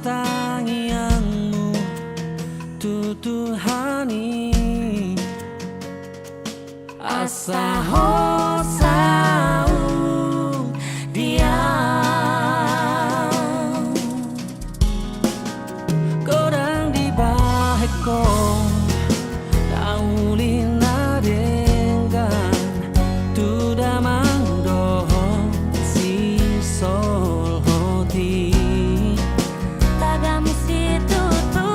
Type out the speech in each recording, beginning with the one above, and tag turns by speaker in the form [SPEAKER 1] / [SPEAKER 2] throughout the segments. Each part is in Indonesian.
[SPEAKER 1] tangianmu tutuhani asa hosau dia kodang di baheko daulina dengan tuda mangdoh si sol hoti tagam si tutu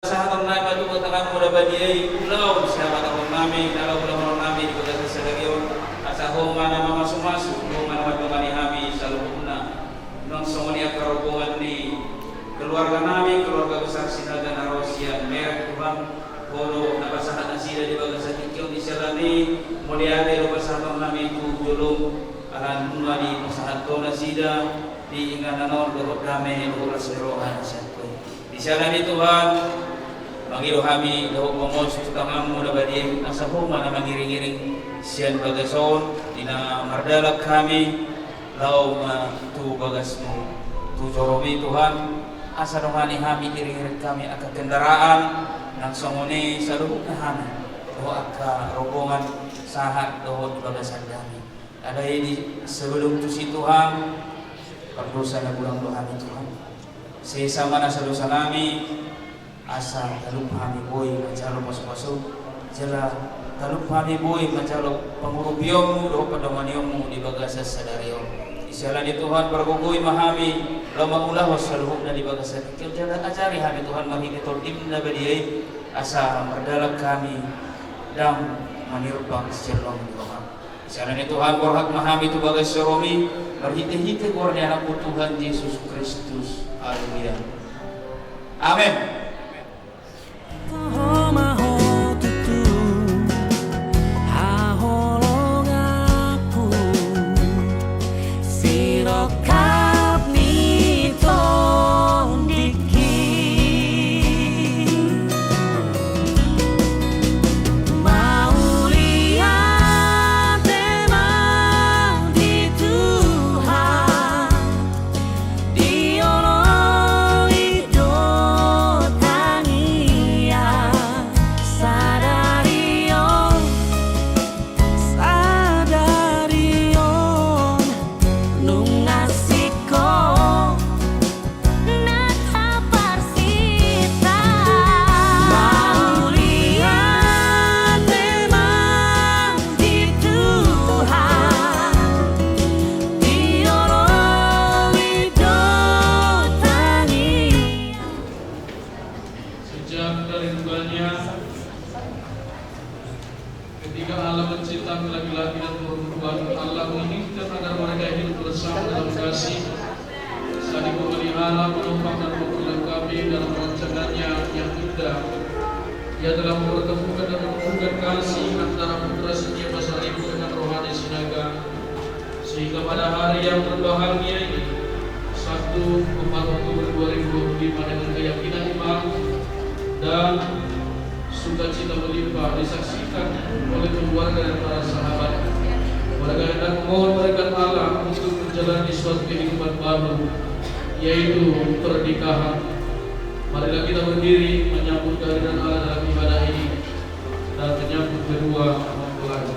[SPEAKER 2] sahabat nabi batu katakan muda badiai pulau sahabat kami kalau pulau kami di kota Sesagion asa homa nama masuk-masuk homa nama kami kami salubuna nong songonia kerobongan di keluarga kami keluarga besar Sinaga Narosian merek Tuhan Holo nabasahan asida di bagasa kikyo di selani muliate lupa sahabat kami itu julung alan bunga di masahat kona sida di ingananon dohot kami dohot serohan di selani Tuhan Mangiru kami daw pangos tutangam mo na badiem asa huma na mangiring-iring siyan bagason dina mardalak kami law tu bagas mo tu joromi Tuhan asa rohani kami iring-iring kami aka kendaraan nang songoni sa lubuk na kami do aka rombongan sahat do bagasan kami ada ini sebelum tu si Tuhan pagdosa na bulang do kami Tuhan sesama na sa dosa nami asa talup kami boy macalo masuk-masuk jala talup kami boy macalo pangurupiyom do padamaniom di bagasa sadariom isialan di Tuhan bergugoy mahami lama ulah wasaluhuk na di bagasa kikil jala ajari kami Tuhan mahigitol dimna badiay asa mardalak kami dam manirupang sirlong di bawah isialan di Tuhan berhak mahami tu bagas soromi berhite-hite gorni anak Tuhan Yesus Kristus haleluya amin.
[SPEAKER 3] Ketika Allah menciptakan laki-laki dan perempuan, Allah menginginkan agar mereka hidup bersama dalam kasih, saling memelihara, menopang dan memperlengkapi dalam rancangannya yang indah. Ia telah mempertemukan dan menumbuhkan kasih antara putra setia Masaribu dengan rohani Sinaga, sehingga pada hari yang berbahagia ini, 1 Oktober 2025 dengan keyakinan iman dan sukacita melimpah disaksikan oleh keluarga dan para sahabat. Mereka hendak memohon berkat Allah untuk menjalani suatu kehidupan baru, yaitu pernikahan. Marilah kita berdiri menyambut kehadiran Allah dalam ibadah ini dan menyambut kedua mempelai.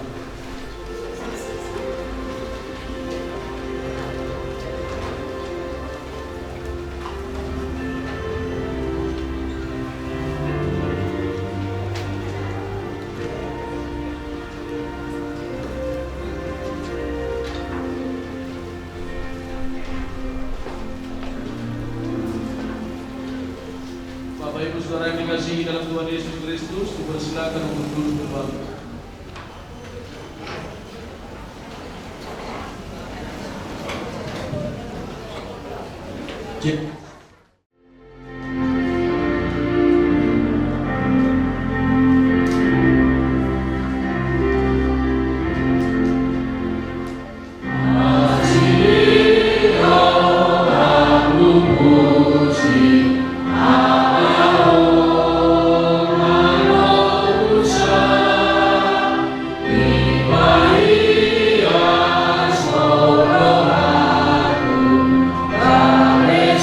[SPEAKER 3] Bapak Ibu Saudara yang dikasihi dalam Tuhan Yesus Kristus, dipersilakan untuk duduk kembali.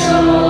[SPEAKER 4] So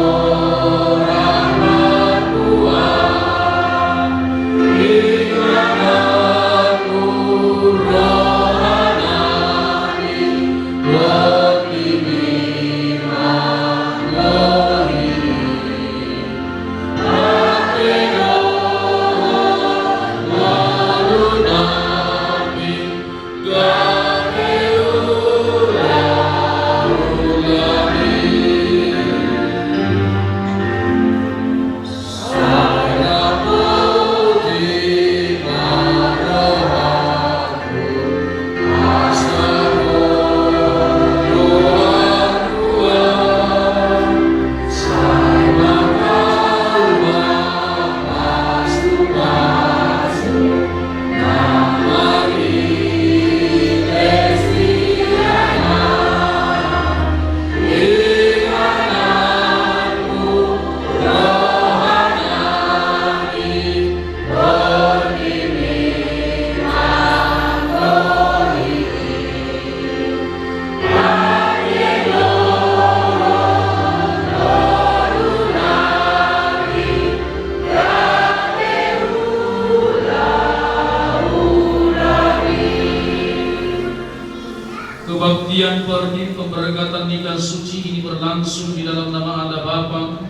[SPEAKER 3] berlangsung di dalam nama Allah Bapa,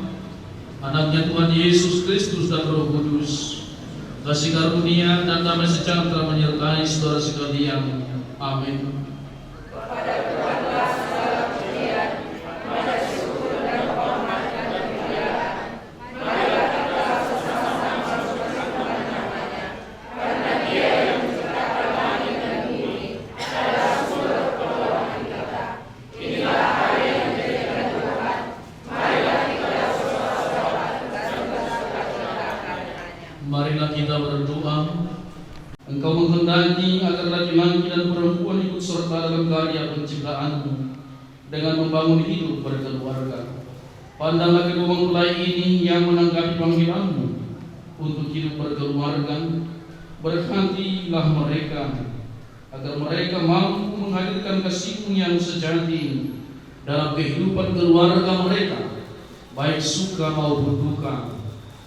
[SPEAKER 3] Anaknya Tuhan Yesus Kristus dan Roh Kudus. Kasih karunia dan damai sejahtera menyertai saudara sekalian. Amin. Marilah kita berdoa. Engkau menghendaki agar laki-laki dan perempuan ikut serta dalam karya penciptaan-Mu dengan membangun hidup berkeluarga. Pandanglah kedua mempelai ini yang menanggapi panggilan-Mu untuk hidup berkeluarga. Berkatilah mereka agar mereka mampu menghadirkan kasih-Mu yang sejati dalam kehidupan keluarga mereka, baik suka maupun duka.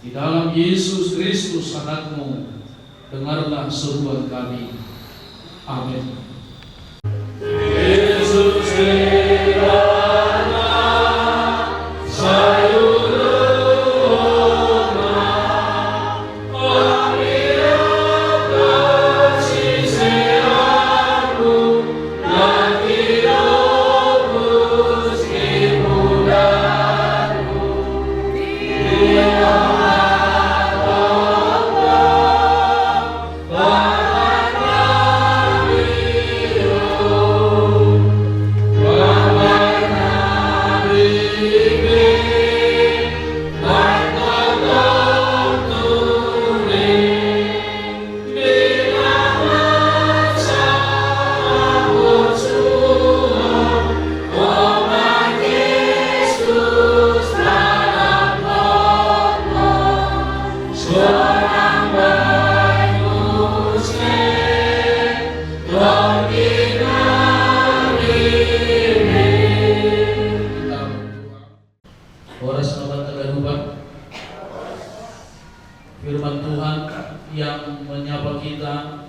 [SPEAKER 3] Di dalam Yesus Kristus Anak-Mu, dengarlah seruan kami. Amin. Yesus firman Tuhan yang menyapa kita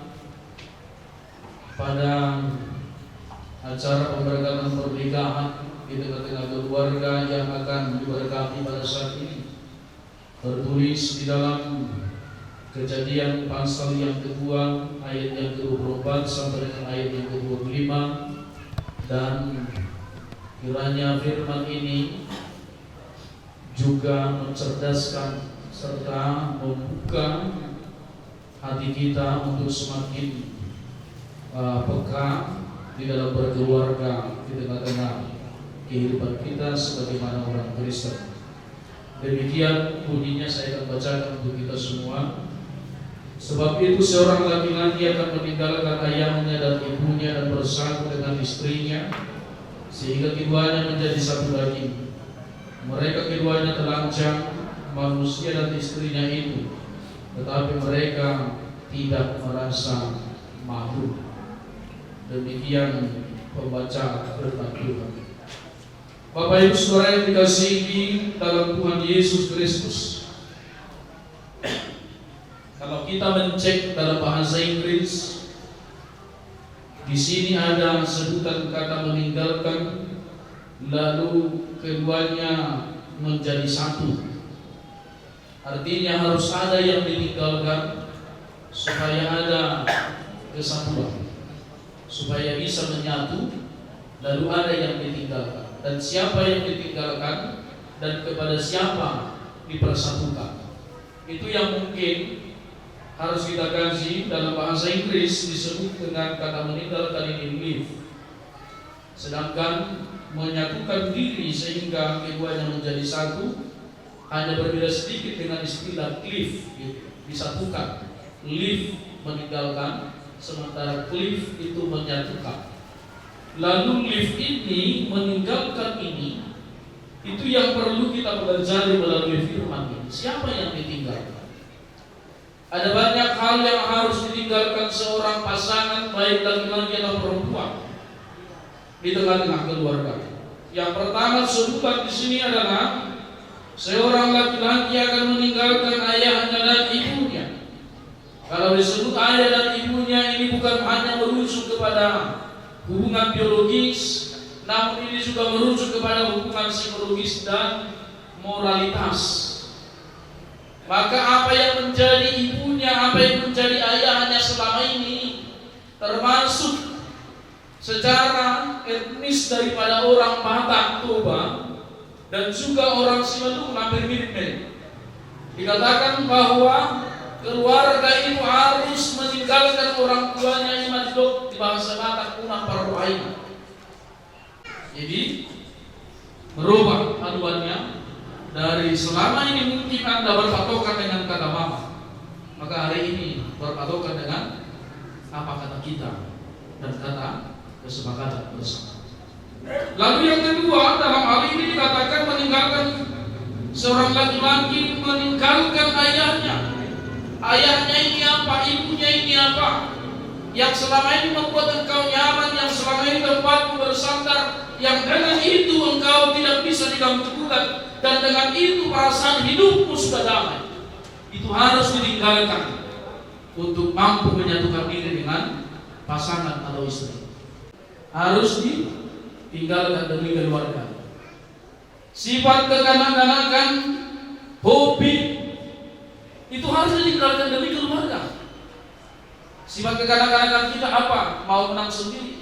[SPEAKER 3] pada acara pemberkatan pernikahan di tengah-tengah keluarga yang akan diberkati pada saat ini, tertulis di dalam Kejadian pasal yang kedua ayat yang ke-24 sampai dengan ayat yang ke-25, dan kiranya firman ini juga mencerdaskan serta membuka hati kita untuk semakin peka di dalam berkeluarga di tengah-tengah kehidupan kita sebagaimana orang Kristen. Demikian bunyinya, saya akan bacakan untuk kita semua. Sebab itu seorang laki-laki akan meninggalkan ayahnya dan ibunya dan bersatu dengan istrinya, sehingga keduanya menjadi satu daging. Mereka keduanya telanjang, manusia dan istrinya itu, tetapi mereka tidak merasa malu. Demikian pembaca firman Tuhan. Bapak Ibu Saudara yang dikasihi dalam Tuhan Yesus Kristus, kalau kita mencek dalam bahasa Inggris, di sini ada sebutan kata meninggalkan, lalu keduanya menjadi satu. Artinya harus ada yang ditinggalkan supaya ada kesatuan, supaya bisa menyatu, lalu ada yang ditinggalkan. Dan siapa yang ditinggalkan dan kepada siapa dipersatukan, itu yang mungkin harus kita kaji. Dalam bahasa Inggris disebut dengan kata meninggalkan ini leave, sedangkan menyatukan diri sehingga keduanya menjadi satu hanya berbeda sedikit dengan istilah cliff, disatukan. Leave meninggalkan, sementara cliff itu menyatukan. Lalu leave ini, meninggalkan ini, itu yang perlu kita pelajari melalui firman ini. Siapa yang ditinggalkan? Ada banyak hal yang harus ditinggalkan seorang pasangan, baik laki-laki atau perempuan, di tengah-tengah keluarga. Yang pertama sebutan di sini adalah seorang laki-laki akan meninggalkan ayahnya dan ibunya. Kalau disebut ayah dan ibunya, ini bukan hanya merujuk kepada hubungan biologis, namun ini juga merujuk kepada hubungan psikologis dan moralitas. Maka apa yang menjadi ibunya, apa yang menjadi ayahnya selama ini, termasuk secara etnis daripada orang Batak Toba dan juga orang Simalungun hampir mirip-mirip. Dikatakan bahwa keluarga itu harus meninggalkan orang tuanya imadok, di bahasa Batak punah parwaina. Jadi merubah haluannya dari selama ini mungkin Anda berpatokan dengan kata mama, maka hari ini berpatokan dengan apa kata kita dan kata kesepakatan bersama. Lalu yang kedua, dalam hal ini dikatakan meninggalkan seorang laki-laki meninggalkan ayahnya. Ayahnya ini apa? Ibunya ini apa? Yang selama ini membuat engkau nyaman, yang selama ini tempatmu bersandar, yang dengan itu engkau tidak bisa diganggu-gugat, dan dengan itu perasaan hidupmu sudah damai. Itu harus ditinggalkan untuk mampu menyatukan diri dengan pasangan atau istri. Harus ditinggalkan demi keluarga. Sifat kekanak-kanakan, hobi, itu harus ditinggalkan demi keluarga. Sifat kekanak-kanakan kita apa? Mau menang sendiri.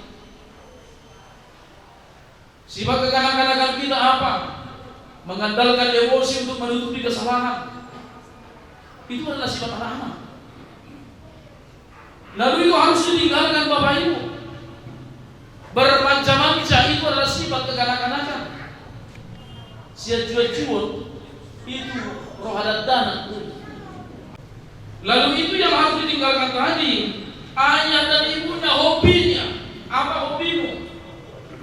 [SPEAKER 3] Sifat kekanak-kanakan kita apa? Mengandalkan emosi untuk menutupi kesalahan. Itu adalah sifat anak-anak. Lalu itu harus ditinggalkan Bapak Ibu. Bermacam-macam itu adalah sifat kekanak-kanakan. Sia-sia-cia itu roh adat dana. Lalu itu yang harus ditinggalkan tadi. Ayah dan ibunya, hobinya. Apa hobimu?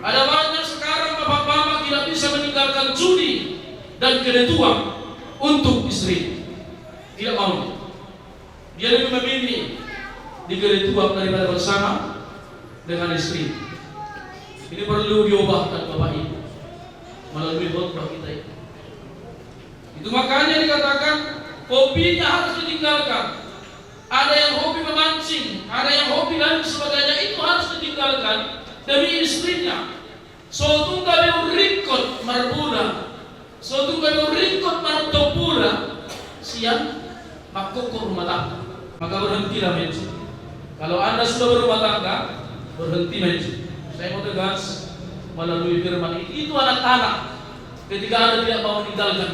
[SPEAKER 3] Ada banyak sekarang bapak-bapak tidak bisa meninggalkan judi dan kedetuan untuk istri. Tidak mau. Dia lebih memilih di kedetuan daripada bersama dengan istri. Ini perlu diubahkan Bapak Ibu melalui khotbah kita ini. Itu makanya dikatakan hobinya harus ditinggalkan. Ada yang hobi memancing, ada yang hobi dan sebagainya, itu harus ditinggalkan demi istrinya. Suatu kali urikot marbula, suatu kali urikot martopula, siang makukur rumah tangga. Maka berhentilah menci. Kalau Anda sudah berumah tangga, berhenti menci. Saya mau tegas melalui firman ini. Itu anak-anak ketika Anda tidak mau meninggalkan.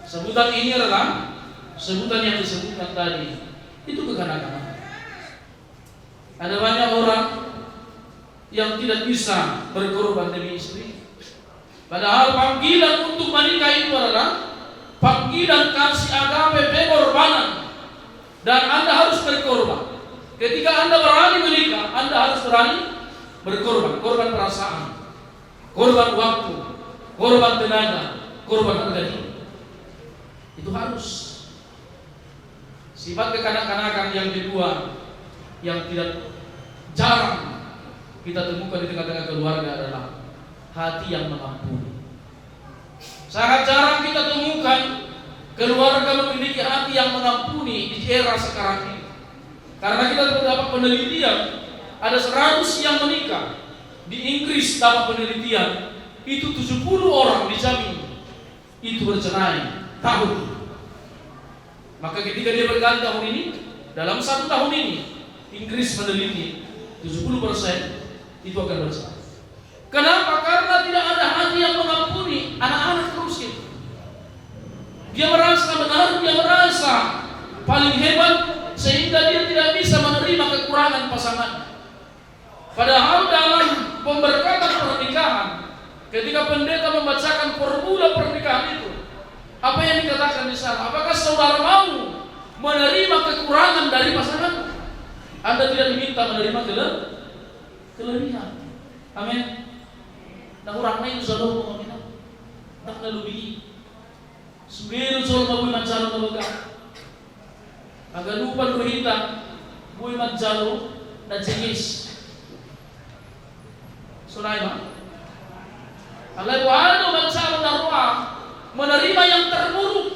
[SPEAKER 3] Sebutan ini adalah sebutan yang disebutkan tadi. Itu kekanak-kanakan. Ada banyak orang yang tidak bisa berkorban demi istri. Padahal panggilan untuk menikah itu adalah panggilan kasih agape pengorbanan. Dan Anda harus berkorban. Ketika Anda berani menikah, Anda harus berani berkorban. Korban perasaan, korban waktu, korban tenaga, korban harga diri. Itu harus. Sifat kekanak-kanakan yang kedua yang tidak jarang kita temukan di tengah-tengah keluarga adalah hati yang mengampuni. Sangat jarang kita temukan keluarga memiliki hati yang mengampuni di era sekarang ini. Karena kita mendapat penelitian, ada 100 yang menikah. Di Inggris dapat penelitian, itu 70 orang dijamin itu bercerai tahun. Maka ketika dia berganti tahun ini, dalam 1 tahun ini, Inggris meneliti 70% itu akan bercerai. Kenapa? Karena tidak ada hati yang mengampuni. Anak-anak terus gitu. Dia merasa benar, dia merasa paling hebat, sehingga dia tidak bisa menerima kekurangan pasangan. Padahal dalam pemberkatan pernikahan, ketika pendeta membacakan formula pernikahan itu, apa yang dikatakan di sana? Apakah saudara mau menerima kekurangan dari pasangan? Anda tidak diminta menerima kelebihan. Amin. Nah, orang lain sudah tahu kita. Tak lebih. Sebelum soal mabuy mancalo talaga. Agak lupa luhita, buy mancalo na jengis. Sunay ba? Alay wano mancalo na ruwa, menerima yang terburuk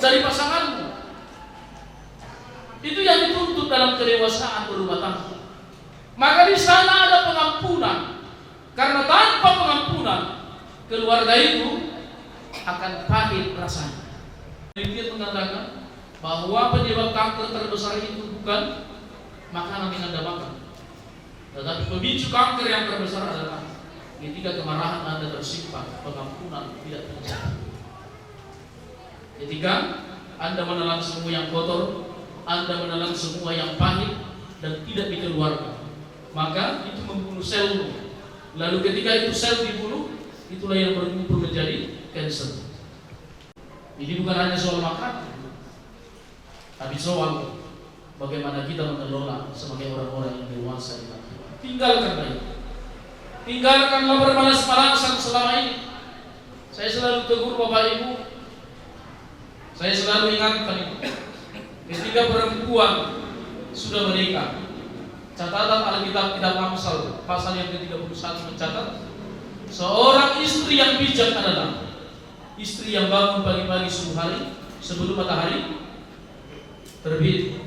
[SPEAKER 3] dari pasanganmu. Itu yang dituntut dalam kedewasaan berumah tangga. Maka di sana ada pengampunan. Karena tanpa pengampunan, keluarga itu akan pahit rasanya. Penelitian mengatakan bahwa penyebab kanker terbesar itu bukan makanan yang Anda makan, tetapi pemicu kanker yang terbesar adalah ketika kemarahan Anda tersimpan, pengampunan tidak terjadi. Ketika Anda menelan semua yang kotor, Anda menelan semua yang pahit dan tidak dikeluarkan, maka itu membunuh selmu. Lalu ketika itu sel dibunuh, itulah yang berkumpul menjadi kanker. Ini bukan hanya soal makan, tapi soal bagaimana kita mengelola sebagai orang-orang yang dewasa di dalam Tuhan. Tinggalkanlah itu. Tinggalkanlah bermalas-malasan selama ini. Saya selalu tegur Bapak Ibu, saya selalu ingatkan itu. Ketika perempuan sudah menikah, catatan Alkitab kitab Amsal pasal yang ke-31 mencatat, seorang istri yang bijak adalah istri yang bangun pagi-pagi subuh hari sebelum matahari terbit.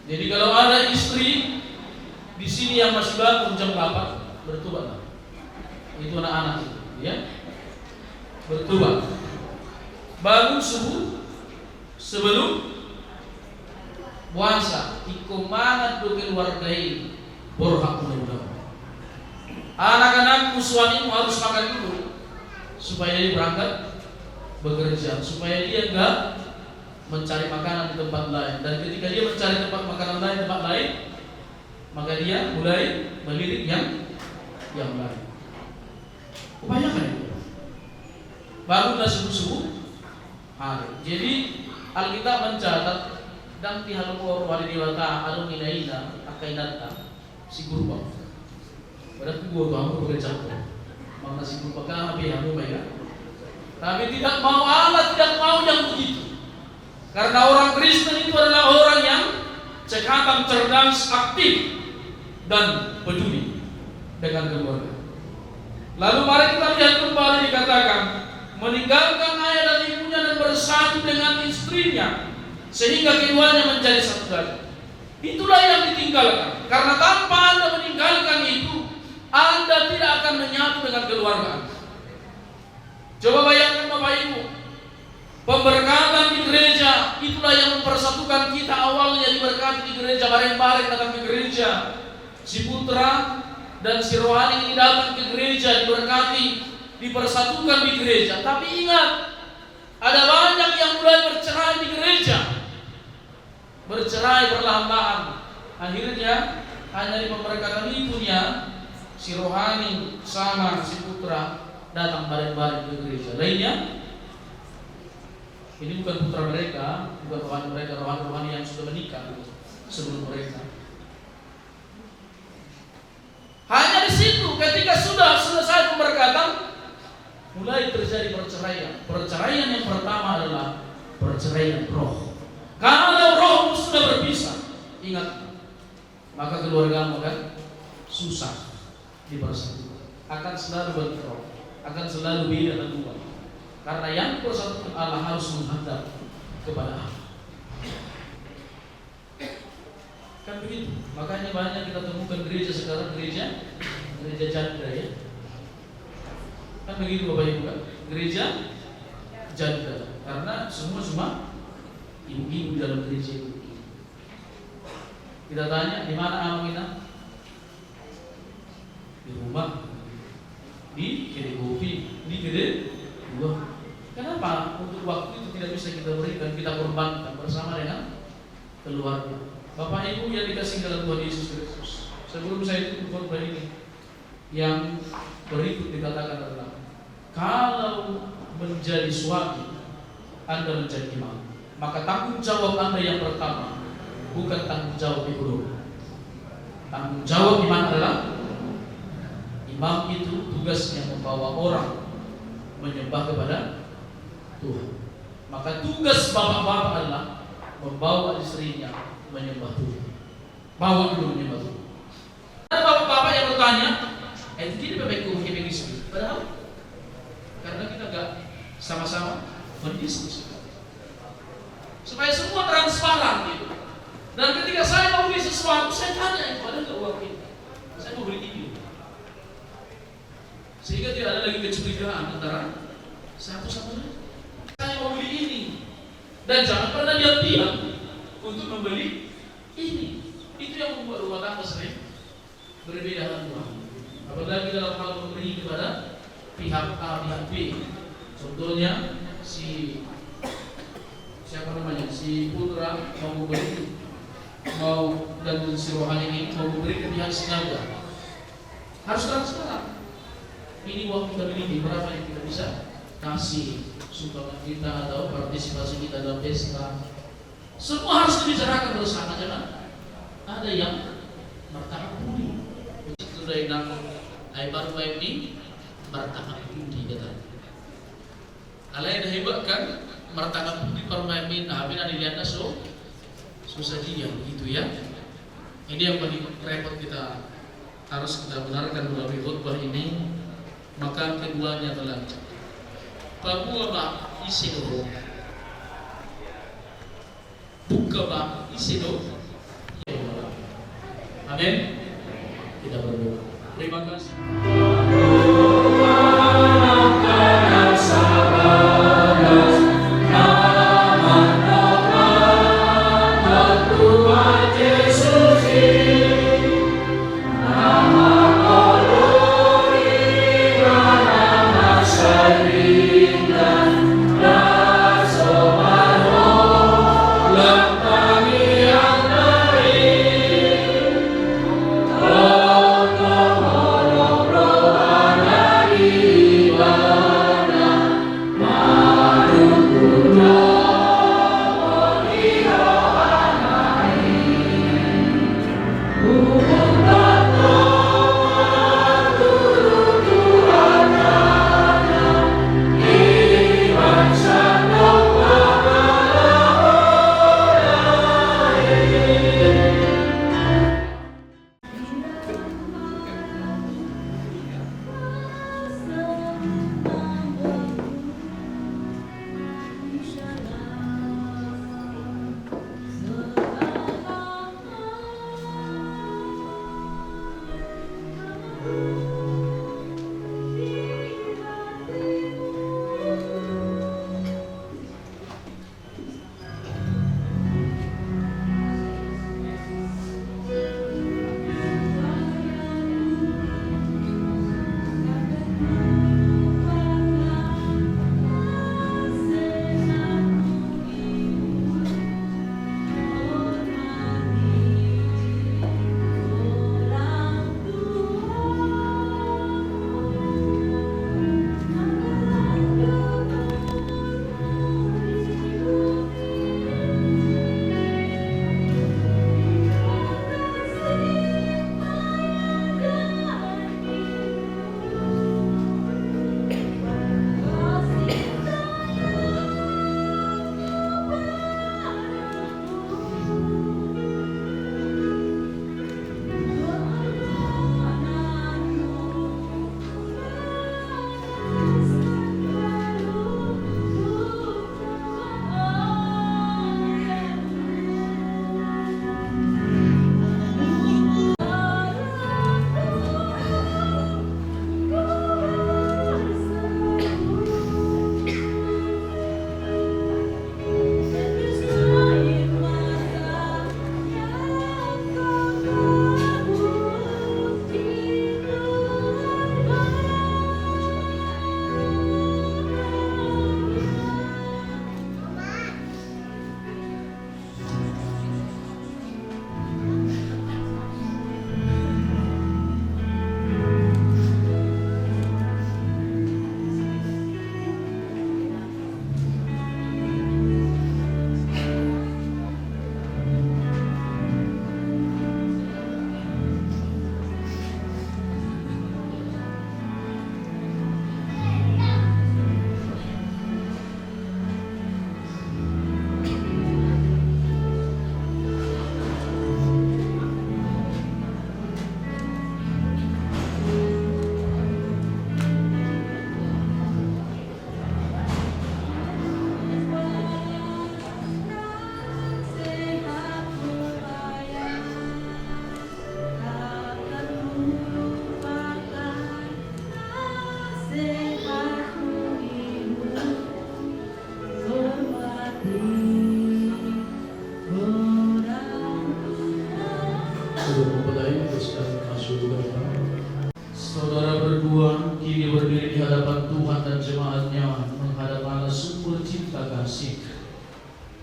[SPEAKER 3] Jadi kalau ada istri di sini yang masih bangun jam 8, bertobatlah. Itu anak-anak itu, ya. Bertobat. Bangun subuh sebelum puasa, ikumangat do keluargai borhak mudah-mudahan. Anak-anakmu, suamimu harus makan dulu supaya dia berangkat bekerja, supaya dia enggak mencari makanan di tempat lain. Dan ketika dia mencari tempat makanan lain di tempat lain, maka dia mulai melirik yang lain. Upayakan itu. Bangunlah subuh-subuh hari. Jadi Alkitab mencatat dan tihalukur walidewata alung ilaina akainata si kurba. Berarti gua tahu bekerja maka si kurba kan habis hamu bayar. Tapi tidak mau, Allah tidak mau yang begitu. Karena orang Kristen itu adalah orang yang cekatan, cerdas, aktif dan peduli dengan keluarga. Lalu mari kita lihat kembali, dikatakan meninggalkan ayah dan ibunya dan bersatu dengan istrinya sehingga keduanya menjadi satu daging. Itulah yang ditinggalkan. Karena tanpa Anda meninggalkan itu, Anda tidak akan menyatu dengan keluarga. Coba bayangkan Bapak Ibu, pemberkatan di gereja itulah yang mempersatukan kita. Awalnya diberkati di gereja, bareng-bareng datang ke gereja. Si putra dan si rohani ini datang ke gereja, diberkati, dipersatukan di gereja. Tapi ingat, ada banyak yang mulai bercerai di gereja, bercerai perlahan-lahan. Akhirnya hanya di pemberkatan itunya si rohani sama si putra datang bareng-bareng ke gereja. Lainnya, ini bukan putra mereka, bukan rohani mereka, rohani yang sudah menikah sebelum mereka. Hanya di situ ketika sudah selesai pemberkatan, mulai terjadi perceraian. Perceraian yang pertama adalah perceraian roh. Kalau rohmu sudah berpisah, ingat, maka keluargamu akan susah dipersatukan. Akan selalu bentrok, akan selalu beda dan ubah. Karena yang dipersatukan Allah harus menghadap kepada Allah. Kan begitu. Makanya banyak kita temukan gereja sekarang, gereja janda, ya. Kan begitu Bapak Ibu kan? Gereja janda. Karena semua ibu-ibu dalam gereja itu. Kita tanya, di mana amal kita? Di rumah, di kedai kopi, di kedai buah. Kenapa untuk waktu itu tidak bisa kita berikan, kita korbankan bersama dengan keluarga? Bapak Ibu yang dikasih dalam Tuhan Yesus Kristus, sebelum saya tutup khotbah ini, yang berikut dikatakan adalah, kalau menjadi suami Anda menjadi imam, maka tanggung jawab Anda yang pertama bukan tanggung jawab ekonomi. Tanggung jawab iman adalah imam itu tugasnya membawa orang menyembah kepada Tuhan. Maka tugas bapak-bapak adalah membawa istrinya menyembah Tuhan. Bawa dulu menyembah Tuhan. Ada bapak-bapak yang bertanya, jadi bapak-ibu mungkin istri. Padahal karena kita gak sama-sama mendiskusikan supaya semua transparan gitu. Dan ketika saya mau beli sesuatu, saya tanya itu ada nggak uang ini? Saya mau beli TV. tidak ada lagi kecurigaan antara satu sama lain. Saya mau beli ini, dan jangan pernah diam-diam untuk membeli ini. Itu yang membuat rumah tangga sering berbeda haluan. Apalagi dalam hal memberi kepada pihak A, pihak B. Contohnya si putra mau memberi, dan si rohani ini mau memberi ke pihak senaga. Harus transparan. Ini uang kita miliki, berapa yang kita bisa kasih, sumbangan kita atau partisipasi kita dalam pesta. Semua harus dibicarakan bersama, jangan ada yang martabat budi. Itu dari nama baru ini martabat budi kata. Alai dah hebat kan martabat budi permain habis dilihat susah dia begitu ya. Ini yang paling repot kita harus kita benarkan melalui khutbah ini. Maka keduanya adalah bahwa ba isido buka ba isido. Amin. Kita berdoa. Terima kasih.
[SPEAKER 1] Oh,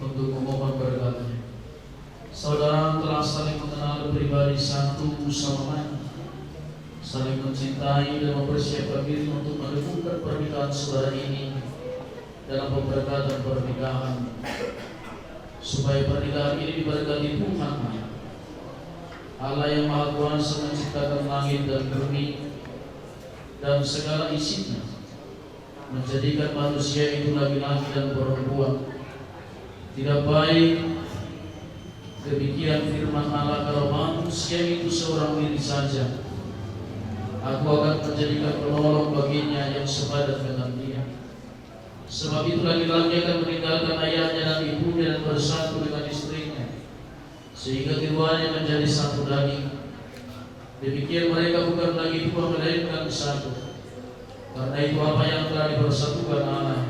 [SPEAKER 3] untuk memohon berkatnya. Saudara telah saling mengenal pribadi satu sama lain, saling mencintai dan mempersiapkan diri untuk mendukungkan pernikahan saudara ini dalam pemberkatan pernikahan, supaya pernikahan ini diberkati Tuhan Allah yang Maha Kuasa menciptakan langit dan bumi dan segala isinya, menjadikan manusia itu laki-laki dan perempuan. Tidak baik demikian firman Allah, kalau manusia itu seorang diri saja, Aku akan menjadikan penolong baginya yang sepadan dengan dia. Sebab itu laki-laki akan meninggalkan ayahnya dan ibunya dan bersatu dengan istrinya, sehingga keduanya menjadi satu daging. Demikian mereka bukan lagi dua melainkan satu. Karena itu apa yang telah dipersatukan Allah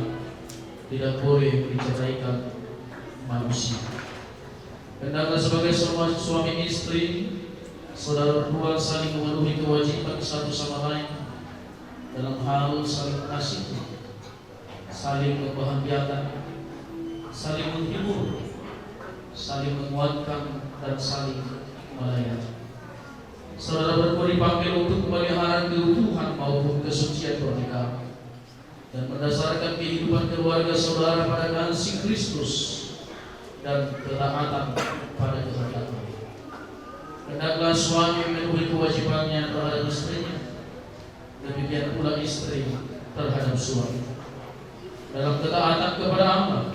[SPEAKER 3] tidak boleh diceraikan manusia. Hendaklah sebagai suami istri, saudara berdua saling memenuhi kewajiban satu sama lain dalam hal saling mengasihi, saling membahagiakan, saling menghibur, saling menguatkan, dan saling melayani. Saudara berdua dipanggil untuk memelihara keutuhan maupun kesucian pernikahan dan mendasarkan kehidupan keluarga saudara pada kasih Kristus dan ketaatan pada kehendak. Hendaklah suami memenuhi kewajibannya terhadap istrinya, demikian pula istri terhadap suami. Dalam ketaatan kepada Allah,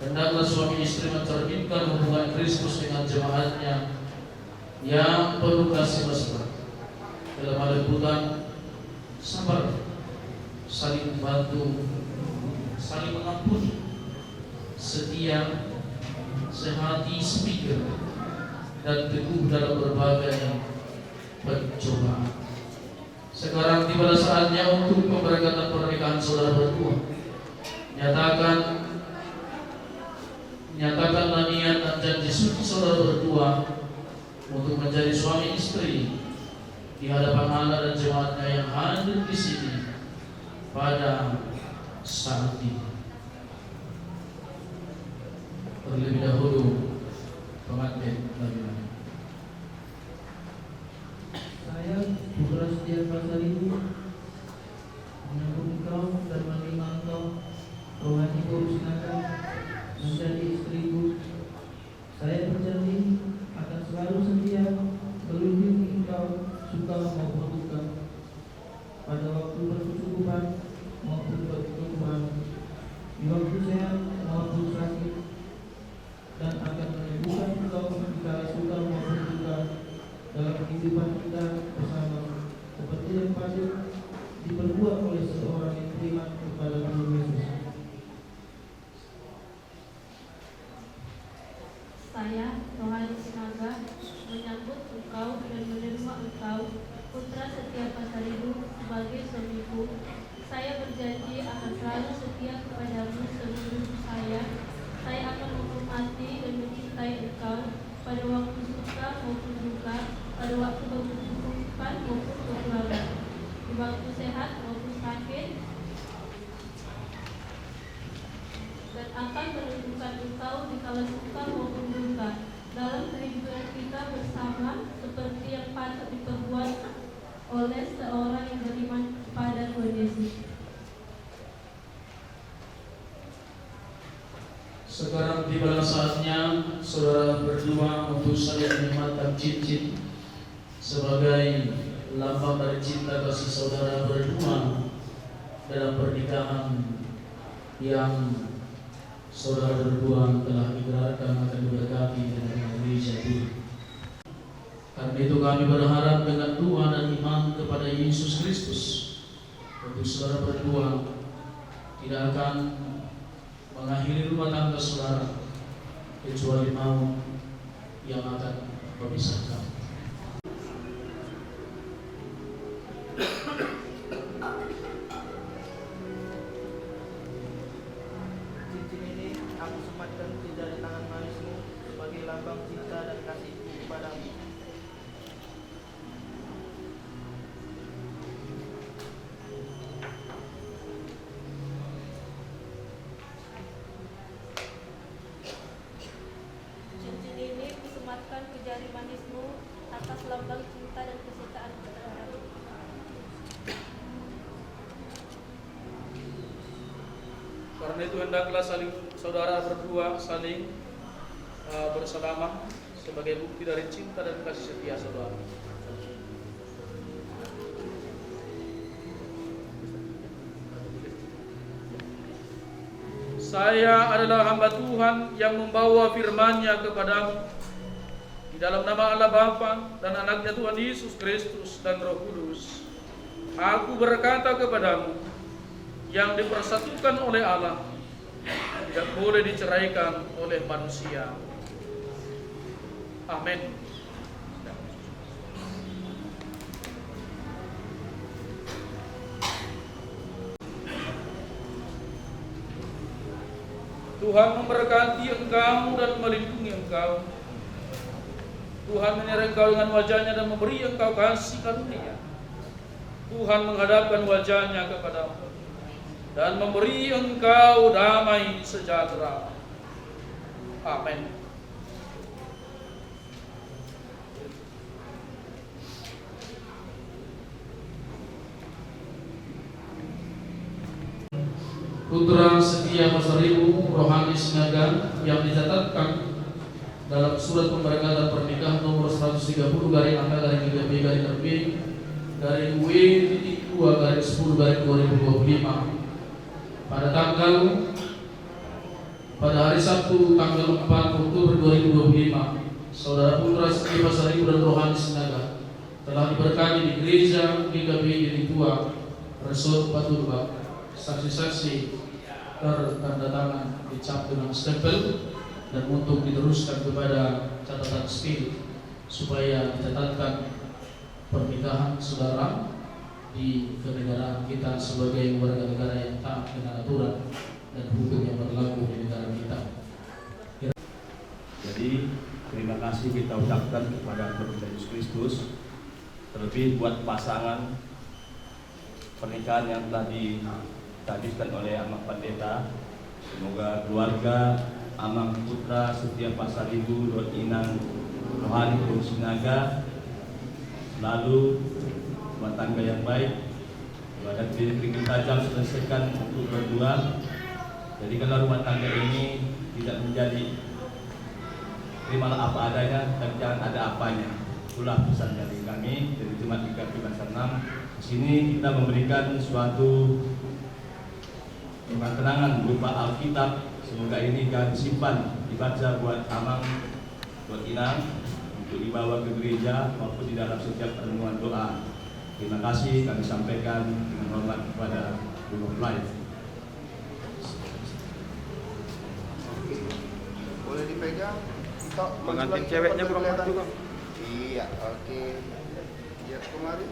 [SPEAKER 3] hendaklah suami istri mencerminkan hubungan Kristus dengan jemaatnya yang penuh kasih mesra, dalam lembutan, sabar, saling membantu, saling mengampuni, setia, sehati sepikir, dan teguh dalam berbagai pencobaan. Sekarang tiba saatnya untuk pemberkatan pernikahan saudara berdua. Nyatakanlah niat dan janji suci saudara berdua untuk menjadi suami istri di hadapan Allah dan jemaatnya yang hadir di sini pada saat ini. Terlebih dahulu pengantin laki-laki.
[SPEAKER 4] Saya Putra Setia Pasaribu menyambut engkau dan menerima engkau, rohani Sinaka, menjadi istriku. Saya berjanji akan selalu setia melindungi engkau, suka maupun duka, pada waktu berkecukupan maupun berkekurangan, di waktu sehat maupun sakit, dan akan menyembuhkan engkau dikala suka maupun duka dalam kehidupan kita bersama, seperti yang patut diperbuat oleh seorang yang beriman kepada Tuhan Yesus.
[SPEAKER 5] Saya, Rohani Sinaga, menyambut engkau dan menerima engkau, Putra Setia Pasaribu, sebagai suamiku. Saya berjanji akan selalu setia kepadamu seluruh saya. Saya akan menghormati dan mencintai engkau pada waktu suka maupun duka, pada waktu berkecukupan maupun kekurangan, di waktu sehat maupun sakit, dan akan menunjukkan engkau dikala suka maupun duka dalam kehidupan kita bersama, seperti yang patut diperbuat oleh seorang yang beriman pada Tuhan Yesus.
[SPEAKER 3] Sekarang tiba saatnya saudara berdua untuk saling menyematkan cincin sebagai lambang dari cinta kasih saudara berdua dalam pernikahan yang saudara berdua telah ikrarkan akan diberkati dengan gereja Tuhan. Karena itu kami berharap dengan doa dan iman kepada Yesus Kristus untuk saudara berdua tidak akan mengakhiri rumah tangga saudara kecuali maut yang akan memisahkan.
[SPEAKER 4] Cincin ini aku sematkan di jari tangan manismu sebagai lambang cinta dan kasihku kepadamu.
[SPEAKER 3] itu hendaklah saudara berdua saling bersalaman sebagai bukti dari cinta dan kasih setia saudara. Saya adalah hamba Tuhan yang membawa firman-Nya kepadamu di dalam nama Allah Bapa dan Anaknya Tuhan Yesus Kristus dan Roh Kudus. Aku berkata kepadamu, yang dipersatukan oleh Allah tidak boleh diceraikan oleh manusia. Amin. Tuhan memberkati engkau dan melindungi engkau. Tuhan menyertai engkau dengan wajah-Nya dan memberi engkau kasih karunia. Tuhan menghadapkan wajah-Nya kepadamu dan memberi engkau damai sejahtera. Amin. Putra setia Pasaribu Rohani Sinaga yang dicatatkan dalam surat pemberangkatan pernikahan nomor 130 garing angka garing 3B garing RB garing W.2 garing 10 garing 2025 pada hari Sabtu tanggal 4 Oktober 2025, saudara Putra setia Pasaribu dan Rohani Sinaga telah diberkati di gereja GKB Jelitua Resort Paturba. Saksi-saksi tertanda tangan dicap dengan stempel dan untuk diteruskan kepada catatan sipil supaya dicatatkan pernikahan saudara di kenegaraan kita sebagai warga negara yang taat dengan aturan dan hukum yang berlaku di negara kita.
[SPEAKER 6] Jadi terima kasih kita ucapkan kepada Tuhan Yesus Kristus, terlebih buat pasangan pernikahan yang telah ditajuskan oleh Amang Pendeta. Semoga keluarga Amang Putra Setia Pasaribu Inang Rohani Sinaga selalu rumah tangga yang baik, ada kritik tajam selesaikan untuk berdua. Jadi kalau rumah tangga ini tidak menjadi terimalah apa adanya dan jangan ada apanya. Itulah pesan dari kami dari Jemaat GKB Banser 6. Di sini kita memberikan suatu keterangan berupa Alkitab. Semoga ini akan disimpan, dibaca buat Amang, buat Inang, untuk dibawa ke gereja maupun di dalam setiap pertemuan doa. Terima kasih kami sampaikan dengan hormat kepada Bung Live.
[SPEAKER 7] Boleh dipegang?
[SPEAKER 8] Pengantin ceweknya kurang
[SPEAKER 7] kelihatan
[SPEAKER 8] juga.
[SPEAKER 7] Iya, oke. Lihat kemari.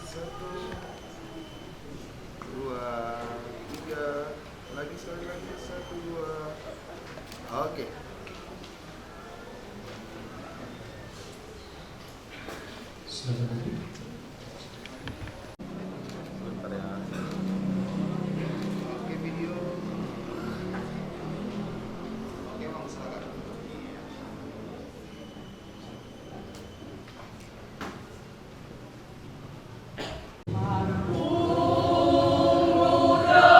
[SPEAKER 7] 1, 2, 3. Lagi sekali lagi. 1, 2. Oke.
[SPEAKER 3] Silakan.
[SPEAKER 7] Oke, video. Oke, Bang, silakan.
[SPEAKER 3] Muda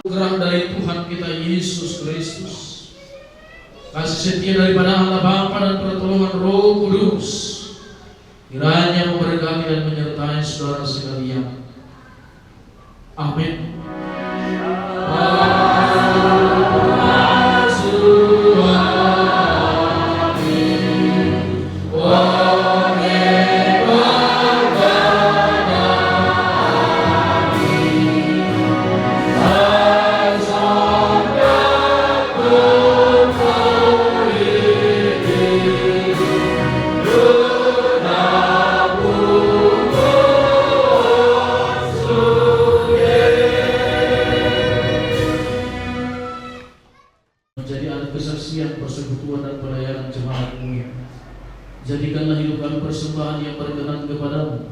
[SPEAKER 3] Gerak dari Tuhan kita Yesus Kristus, kasih setia daripada Allah Bapa dan pertolongan Roh Kudus kiranya memberkati dan menyertai saudara sekalian. Amin. Menjadi alat kesaksian, persekutuan dan pelayanan jemaat-Mu. Jadikanlah hidup kami persembahan yang berkenan kepadamu,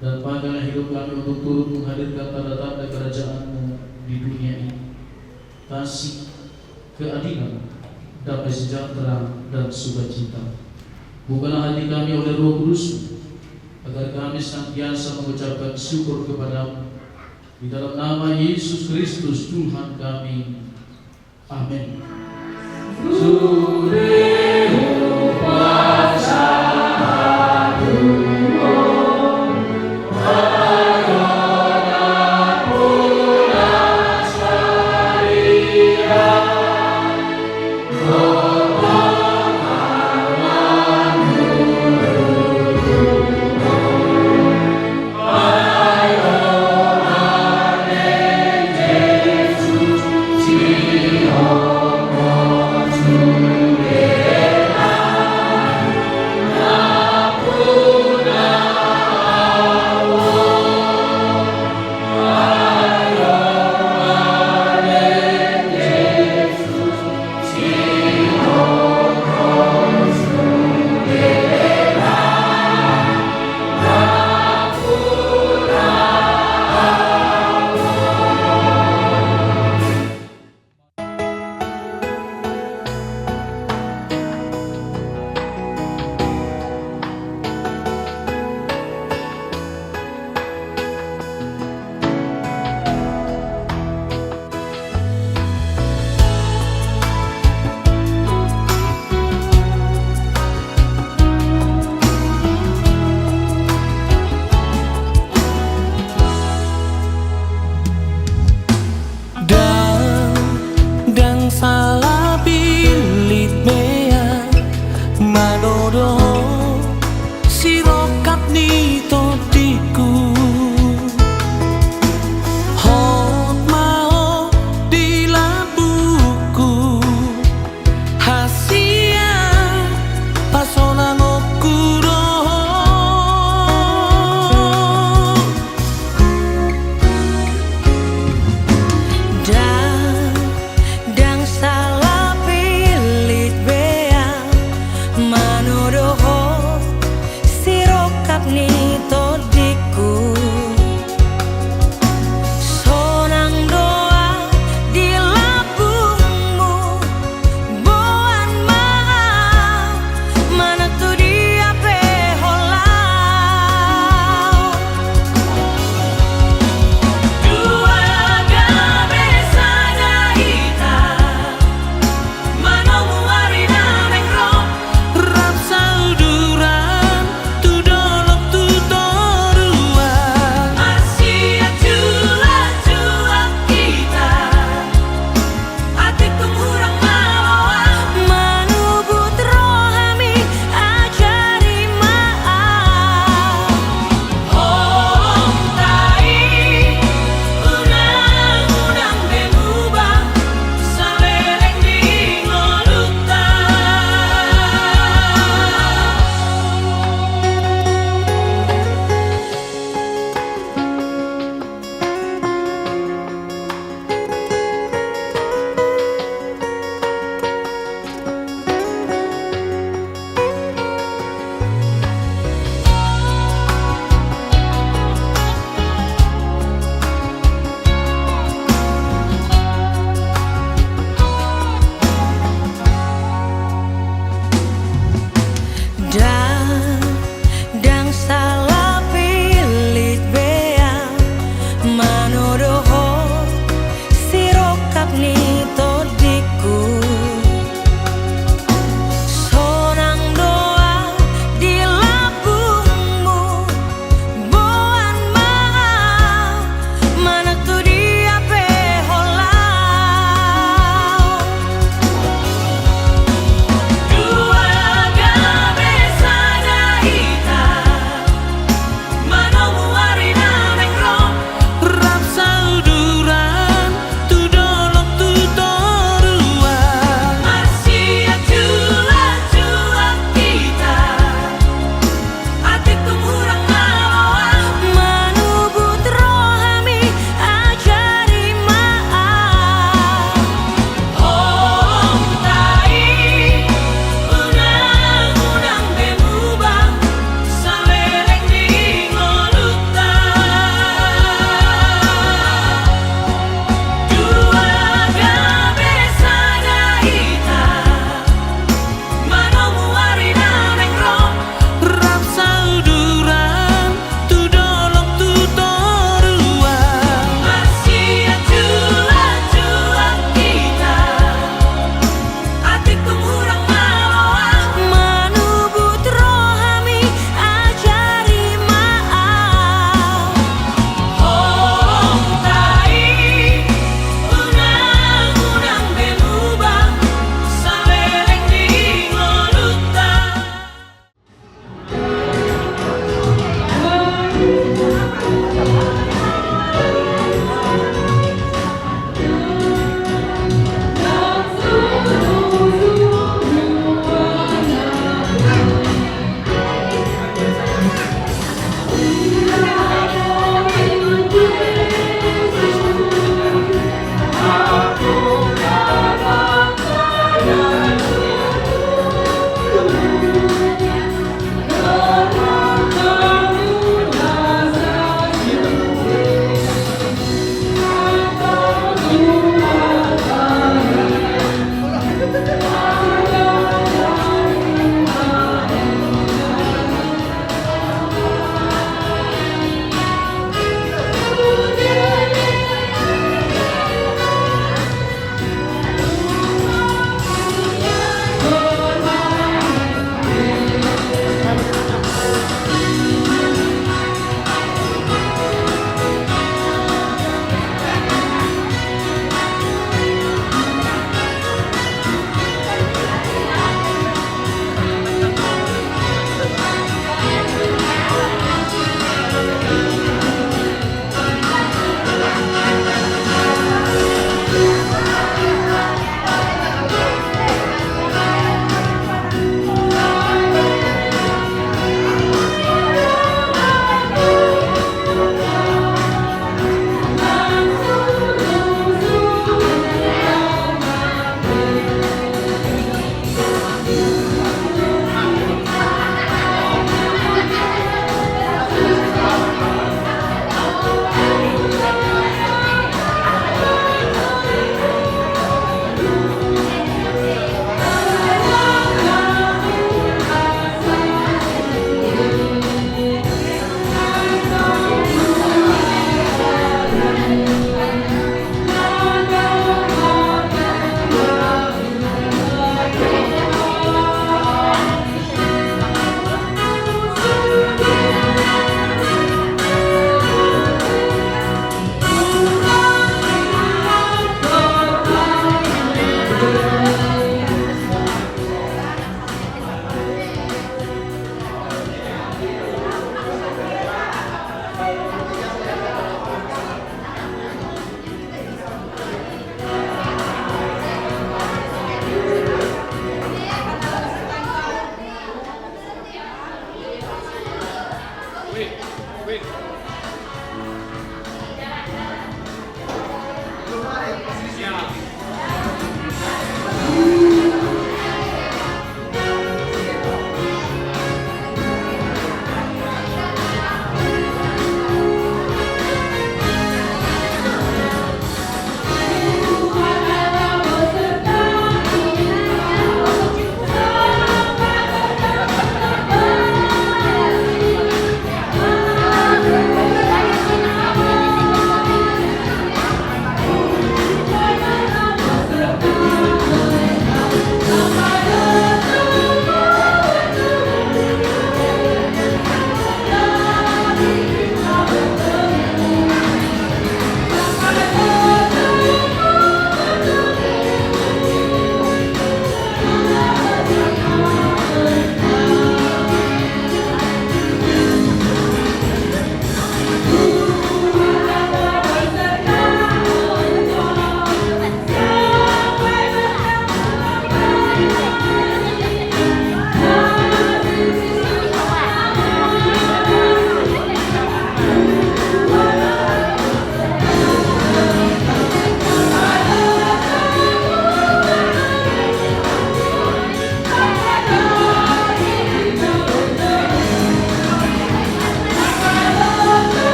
[SPEAKER 3] dan pakailah hidup kami untuk turut menghadirkan tanda-tanda kerajaan-Mu di dunia ini. Kasih, keadilan, damai sejahtera dan sukacita. Bukalah hati kami oleh Roh Kudus, agar kami senantiasa mengucapkan syukur kepadamu. Di dalam nama Yesus Kristus Tuhan kami. Amin. Sore